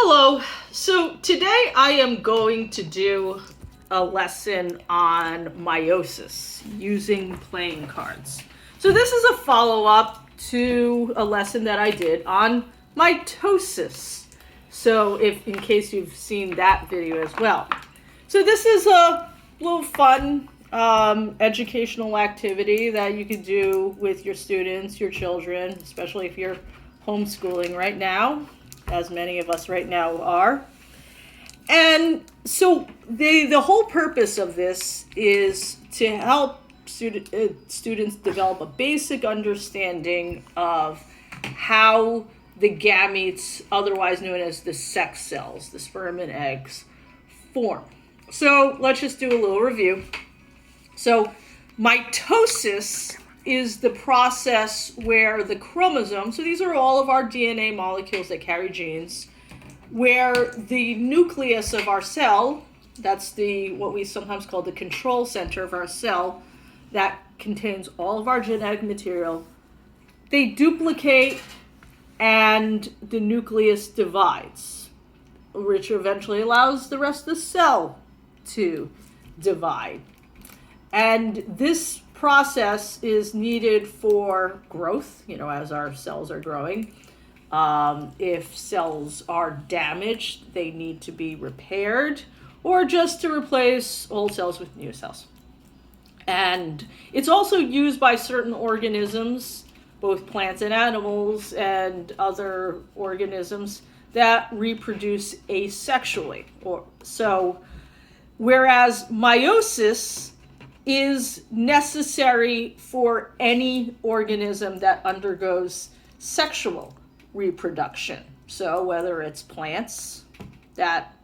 Hello. So today I am going to do a lesson on meiosis using playing cards. So this is a follow-up to a lesson that I did on mitosis. So in case you've seen that video as well. So this is a little fun educational activity that you can do with your students, your children, especially if you're homeschooling right now, as many of us right now are. And so the whole purpose of this is to help students develop a basic understanding of how the gametes, otherwise known as the sex cells, the sperm and eggs, form. So let's just do a little review. So mitosis is the process where the chromosomes, so these are all of our DNA molecules that carry genes, where the nucleus of our cell, that's what we sometimes call the control center of our cell, that contains all of our genetic material, they duplicate and the nucleus divides, which eventually allows the rest of the cell to divide. And this process is needed for growth, as our cells are growing. If cells are damaged, they need to be repaired, or just to replace old cells with new cells. And it's also used by certain organisms, both plants and animals and other organisms that reproduce asexually. Whereas meiosis is necessary for any organism that undergoes sexual reproduction. So whether it's plants that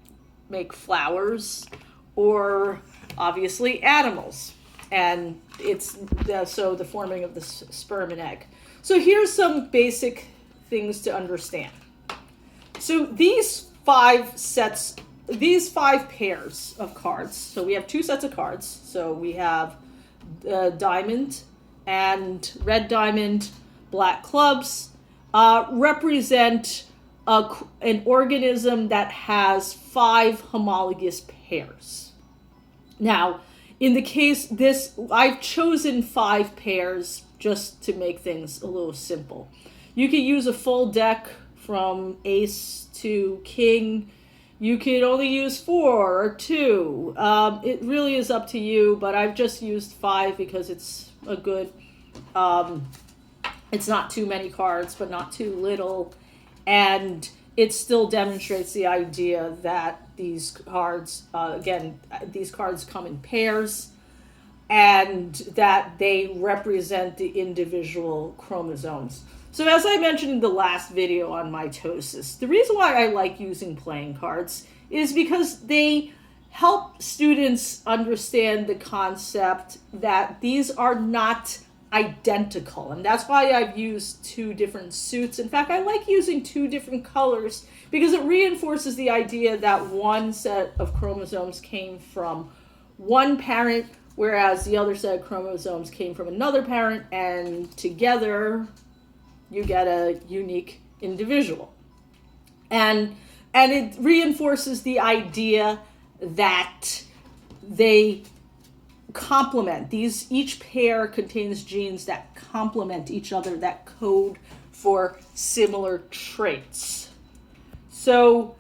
make flowers or obviously animals. And it's the forming of the sperm and egg. So here's some basic things to understand. So these five pairs of cards, so we have two sets of cards. So we have diamond and red diamond, black clubs, represent an organism that has 5 homologous pairs. Now, in the case I've chosen 5 pairs just to make things a little simple. You could use a full deck from ace to king. You could only use 4 or 2. It really is up to you, but I've just used 5 because it's a good, it's not too many cards, but not too little. And it still demonstrates the idea that these cards, these cards come in pairs and that they represent the individual chromosomes. So as I mentioned in the last video on mitosis, the reason why I like using playing cards is because they help students understand the concept that these are not identical. And that's why I've used 2 different suits. In fact, I like using 2 different colors because it reinforces the idea that one set of chromosomes came from one parent, whereas the other set of chromosomes came from another parent, and together you get a unique individual. And it reinforces the idea that they complement. Each pair contains genes that complement each other, that code for similar traits. So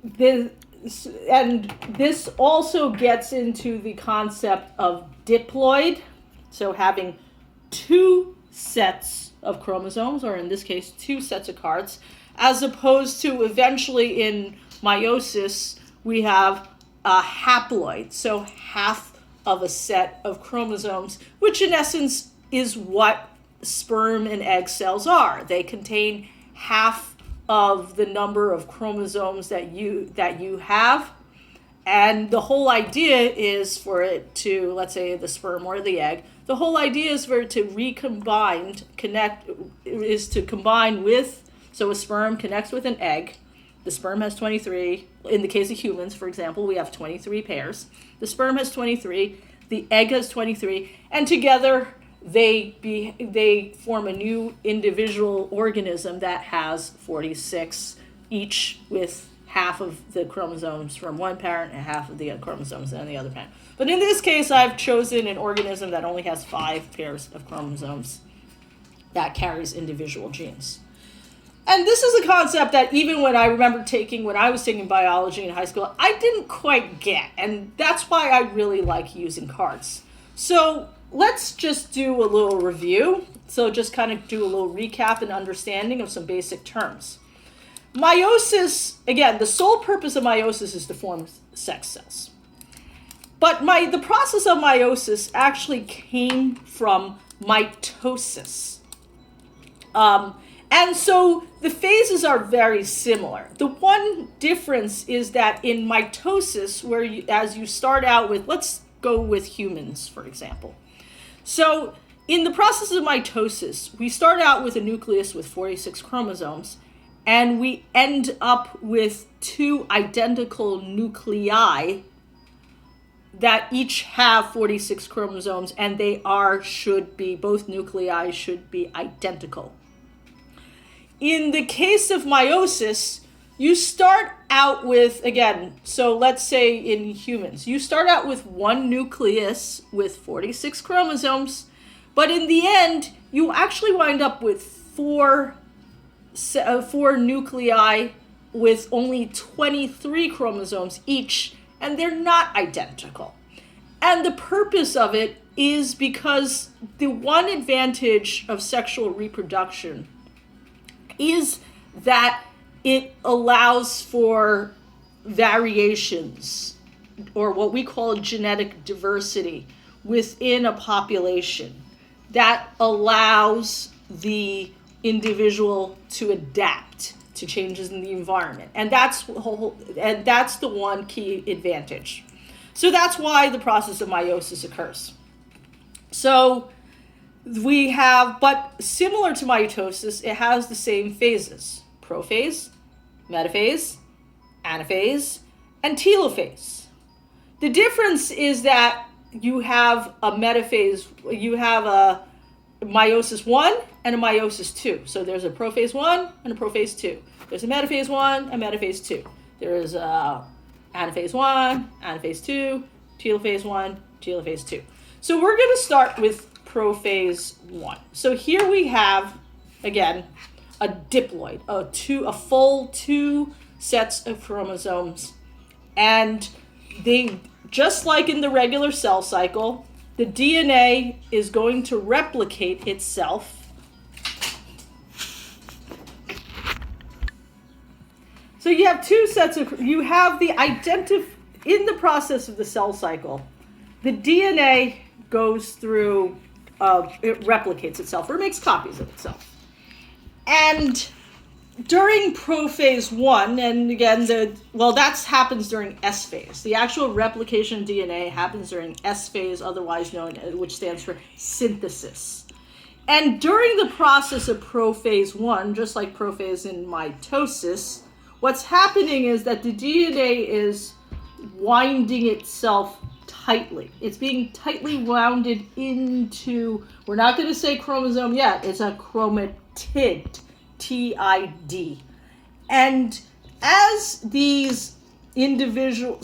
this also gets into the concept of diploid, so having 2 sets of chromosomes, or in this case 2 sets of cards, as opposed to eventually in meiosis we have a haploid, so half of a set of chromosomes, which in essence is what sperm and egg cells are. They contain half of the number of chromosomes that you have, and the whole idea is for it to, let's say the sperm or the egg, the whole idea is for it to combine with, so a sperm connects with an egg. The sperm has 23. In the case of humans, for example, we have 23 pairs. The sperm has 23, the egg has 23, and together they form a new individual organism that has 46 each with half of the chromosomes from one parent and half of the chromosomes in the other parent. But in this case, I've chosen an organism that only has 5 pairs of chromosomes that carries individual genes. And this is a concept that even when I remember when I was taking biology in high school, I didn't quite get. And that's why I really like using cards. So let's just do a little review. So just kind of do a little recap and understanding of some basic terms. Meiosis, again, the sole purpose of meiosis is to form sex cells. But the process of meiosis actually came from mitosis. And so the phases are very similar. The one difference is that in mitosis, as you start out with, let's go with humans, for example. So in the process of mitosis, we start out with a nucleus with 46 chromosomes, and we end up with 2 identical nuclei that each have 46 chromosomes, and both nuclei should be identical. In the case of meiosis, you start out with, again, so let's say in humans, you start out with 1 nucleus with 46 chromosomes, but in the end, you actually wind up with 4 nuclei with only 23 chromosomes each, and they're not identical. And the purpose of it is because the one advantage of sexual reproduction is that it allows for variations, or what we call genetic diversity, within a population that allows the individual to adapt to changes in the environment. And that's the one key advantage. So that's why the process of meiosis occurs. So but similar to mitosis, it has the same phases: prophase, metaphase, anaphase, and telophase. The difference is that you have a metaphase, you have a meiosis 1 and a meiosis 2. So there's a prophase 1 and a prophase 2. There's a metaphase 1 and metaphase 2. There is a anaphase 1, anaphase 2, telophase 1, telophase 2. So we're going to start with prophase 1. So here we have, again, a diploid, a full 2 sets of chromosomes. And they, just like in the regular cell cycle, the DNA is going to replicate itself. So you have 2 sets of, in the process of the cell cycle, the DNA goes through, it replicates itself, or makes copies of itself. And during prophase 1, and again, that happens during S phase. The actual replication of DNA happens during S phase, otherwise known, which stands for synthesis. And during the process of prophase 1, just like prophase in mitosis, what's happening is that the DNA is winding itself tightly. It's being tightly wounded into, we're not going to say chromosome yet, it's a chromatid, TID. And as these individual,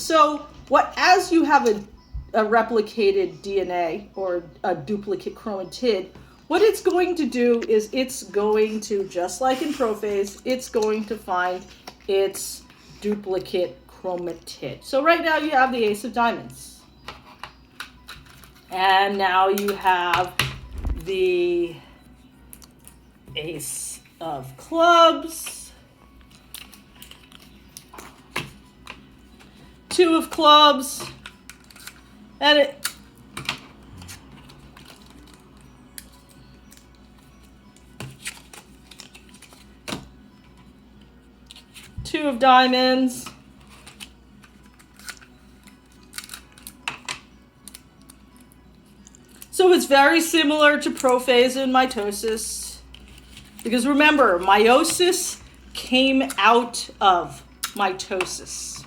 as you have a replicated DNA or a duplicate chromatid, what it's going to do is it's going to, just like in prophase, it's going to find its duplicate chromatid. So right now you have the ace of diamonds. And now you have the ace of clubs, 2 of clubs, and 2 of diamonds, so it's very similar to prophase and mitosis. Because remember, meiosis came out of mitosis.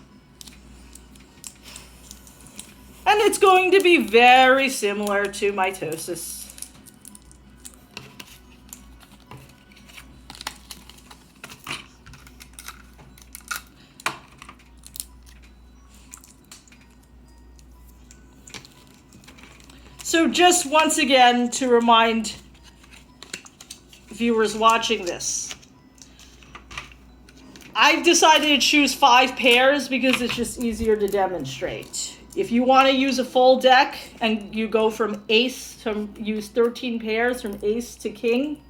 And it's going to be very similar to mitosis. So just once again to remind viewers watching this, I've decided to choose 5 pairs because it's just easier to demonstrate. If you want to use a full deck and you go from ace to use 13 pairs from ace to king,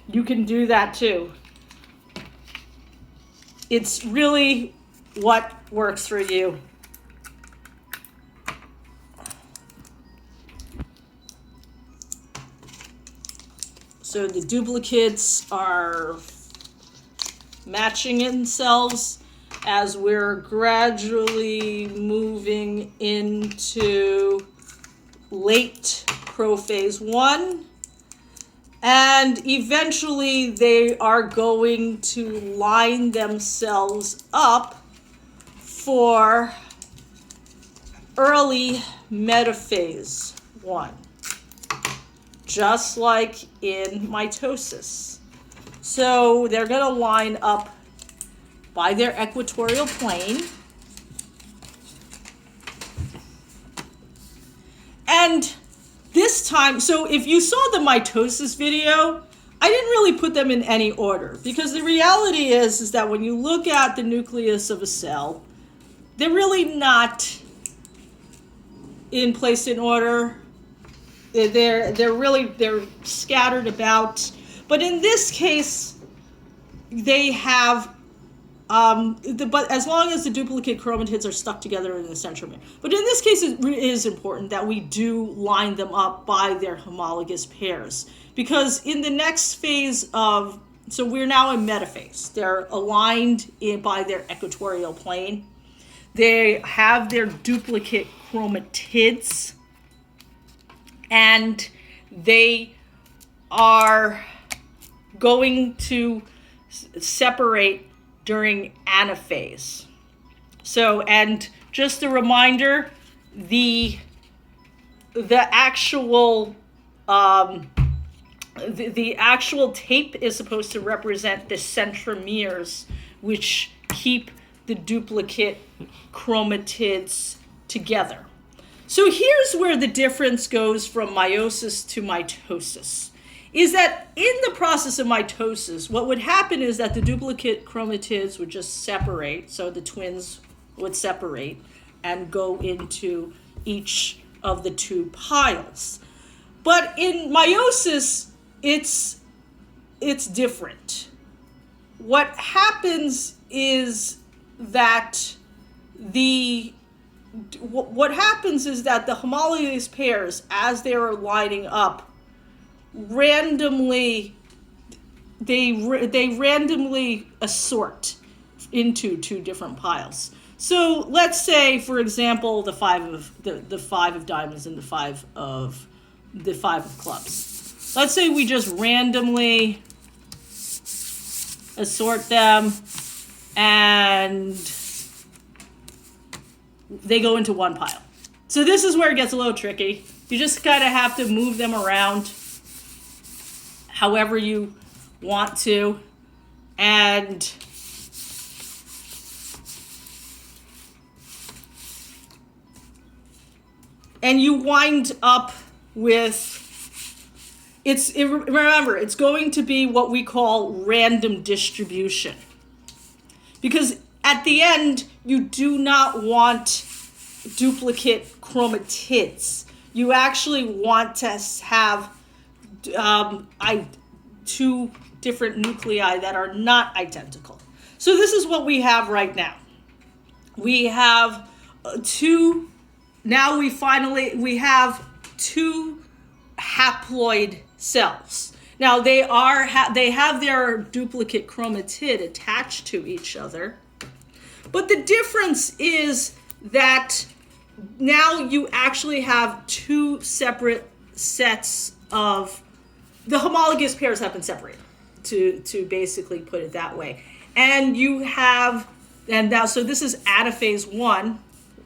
you can do that too. It's really what works for you. So the duplicates are matching themselves as we're gradually moving into late prophase 1. And eventually they are going to line themselves up for early metaphase 1. Just like in mitosis. So they're going to line up by their equatorial plane. And this time, so if you saw the mitosis video, I didn't really put them in any order because the reality is that when you look at the nucleus of a cell, they're really not placed in order. They're scattered about, but in this case, they have but as long as the duplicate chromatids are stuck together in the centromere. But in this case, it is important that we do line them up by their homologous pairs, because in the next phase of, so we're now in metaphase. They're aligned by their equatorial plane. They have their duplicate chromatids, and they are going to separate during anaphase. So, and just a reminder, the actual the actual tape is supposed to represent the centromeres, which keep the duplicate chromatids together. So here's where the difference goes from meiosis to mitosis, is that in the process of mitosis, what would happen is that the duplicate chromatids would just separate, so the twins would separate and go into each of the 2 piles. But in meiosis, it's different. What happens is that the homologous pairs, as they are lining up, randomly assort into 2 different piles. So let's say, for example, the 5 of diamonds and the 5 of clubs. Let's say we just randomly assort them and they go into 1 pile. So this is where it gets a little tricky. You just kind of have to move them around however you want to, and you wind up with, remember, it's going to be what we call random distribution, because at the end you do not want duplicate chromatids. You actually want to have 2 different nuclei that are not identical. So this is what we have right now. We have 2, now we have 2 haploid cells. Now they have their duplicate chromatid attached to each other, but the difference is that now you actually have 2 separate sets of, the homologous pairs have been separated, to basically put it that way. And you have, and now, so this is anaphase 1.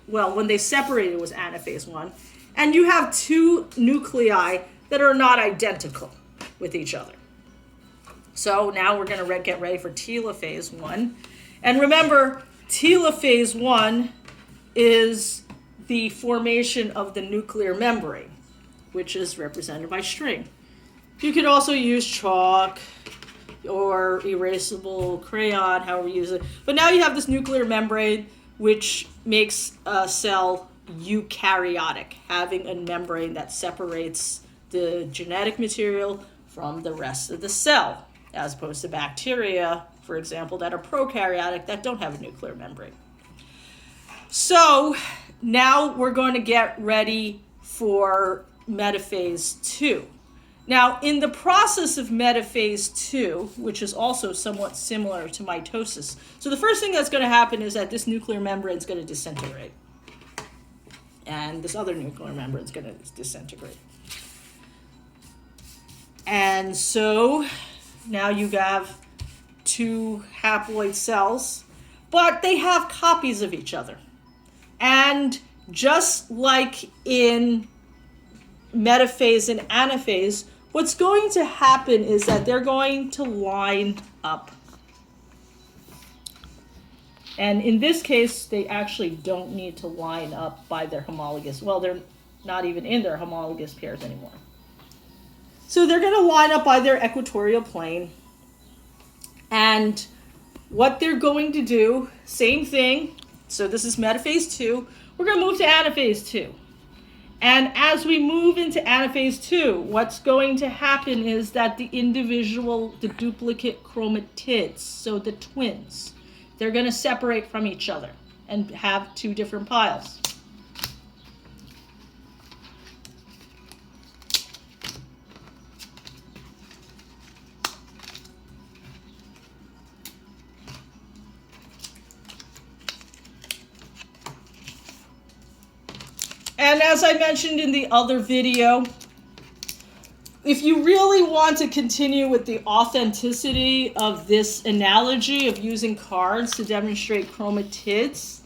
Well, when they separated, it was anaphase 1. And you have 2 nuclei that are not identical with each other. So now we're going to get ready for telophase 1. And remember, telophase 1 is the formation of the nuclear membrane. which is represented by string. You could also use chalk or erasable crayon, however you use it. But now you have this nuclear membrane, which makes a cell eukaryotic, having a membrane that separates the genetic material from the rest of the cell, as opposed to bacteria, for example, that are prokaryotic that don't have a nuclear membrane. So now we're going to get ready for metaphase 2. Now, in the process of metaphase 2, which is also somewhat similar to mitosis, so the first thing that's going to happen is that this nuclear membrane is going to disintegrate. And this other nuclear membrane is going to disintegrate. And so now you have 2 haploid cells, but they have copies of each other. And just like in metaphase and anaphase, what's going to happen is that they're going to line up. And in this case, they actually don't need to line up by their homologous. Well, they're not even in their homologous pairs anymore. So they're going to line up by their equatorial plane. And what they're going to do, same thing. So this is metaphase 2. We're going to move to anaphase 2. And as we move into anaphase 2, what's going to happen is that the duplicate chromatids, so the twins, they're going to separate from each other and have 2 different piles. And as I mentioned in the other video, if you really want to continue with the authenticity of this analogy of using cards to demonstrate chromatids,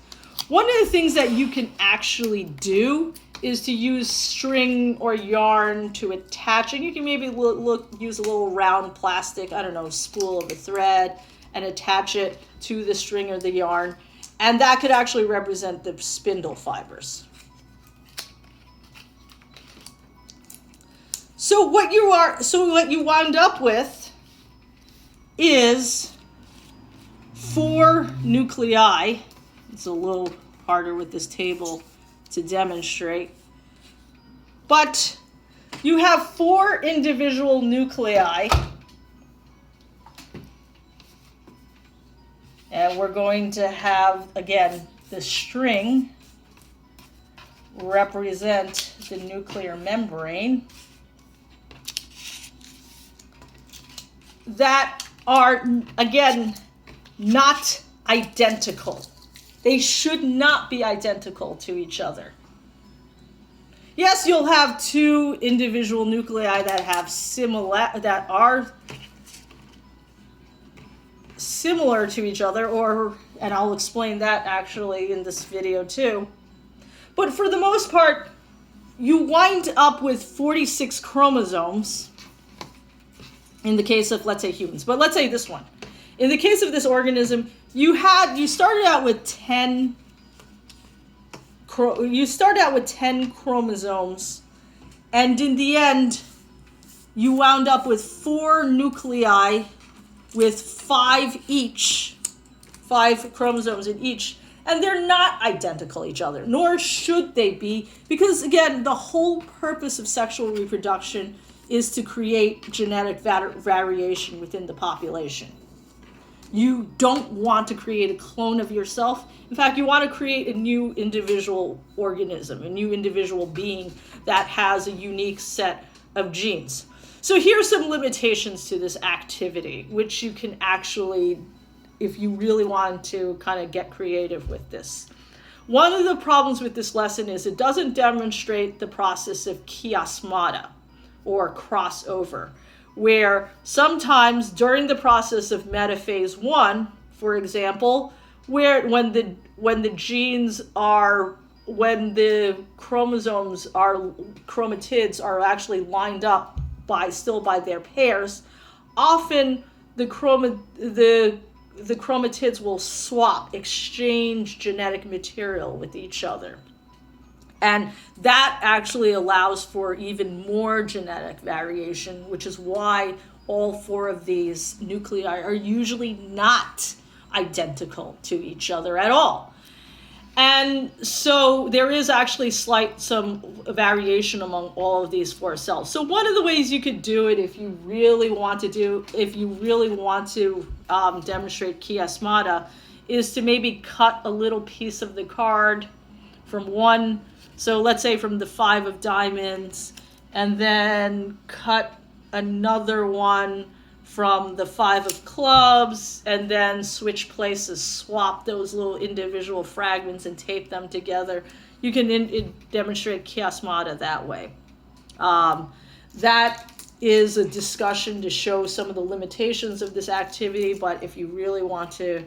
one of the things that you can actually do is to use string or yarn to attach it. You can maybe use a little round plastic, I don't know, spool of a thread, and attach it to the string or the yarn. And that could actually represent the spindle fibers. So what you wound up with is 4 nuclei. It's a little harder with this table to demonstrate. But you have 4 individual nuclei. And we're going to have, again, the string represent the nuclear membrane that are, again, not identical. They should not be identical to each other. Yes, you'll have 2 individual nuclei that are similar to each other, and I'll explain that actually in this video too. But for the most part, you wind up with 46 chromosomes in the case of, let's say, humans. But let's say this one. In the case of this organism, you started out with 10 chromosomes, and in the end, you wound up with 4 nuclei with 5 chromosomes in each, and they're not identical to each other, nor should they be, because again, the whole purpose of sexual reproduction is to create genetic variation within the population. You don't want to create a clone of yourself. In fact, you want to create a new individual organism, a new individual being that has a unique set of genes. So here's some limitations to this activity, which you can actually, if you really want to kind of get creative with this. One of the problems with this lesson is it doesn't demonstrate the process of chiasmata, or crossover, where sometimes during the process of metaphase 1, for example, when the chromatids are actually lined up by their pairs, often the chromatids will exchange genetic material with each other. And that actually allows for even more genetic variation, which is why all four of these nuclei are usually not identical to each other at all. And so there is actually some variation among all of these four cells. So one of the ways you could do it if you really want to demonstrate chiasmata is to maybe cut a little piece of the card from one, so let's say from the 5 of diamonds, and then cut another one from the 5 of clubs, and then switch places, swap those little individual fragments and tape them together. You can demonstrate chiasmata that way. That is a discussion to show some of the limitations of this activity, but if you really want to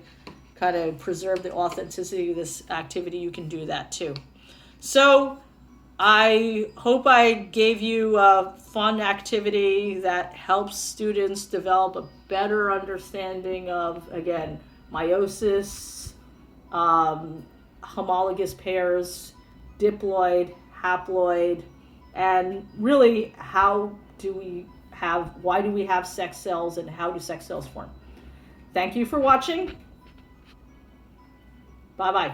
kind of preserve the authenticity of this activity, you can do that too. So I hope I gave you a fun activity that helps students develop a better understanding of, again, meiosis, homologous pairs, diploid, haploid, and really why do we have sex cells and how do sex cells form. Thank you for watching. Bye-bye.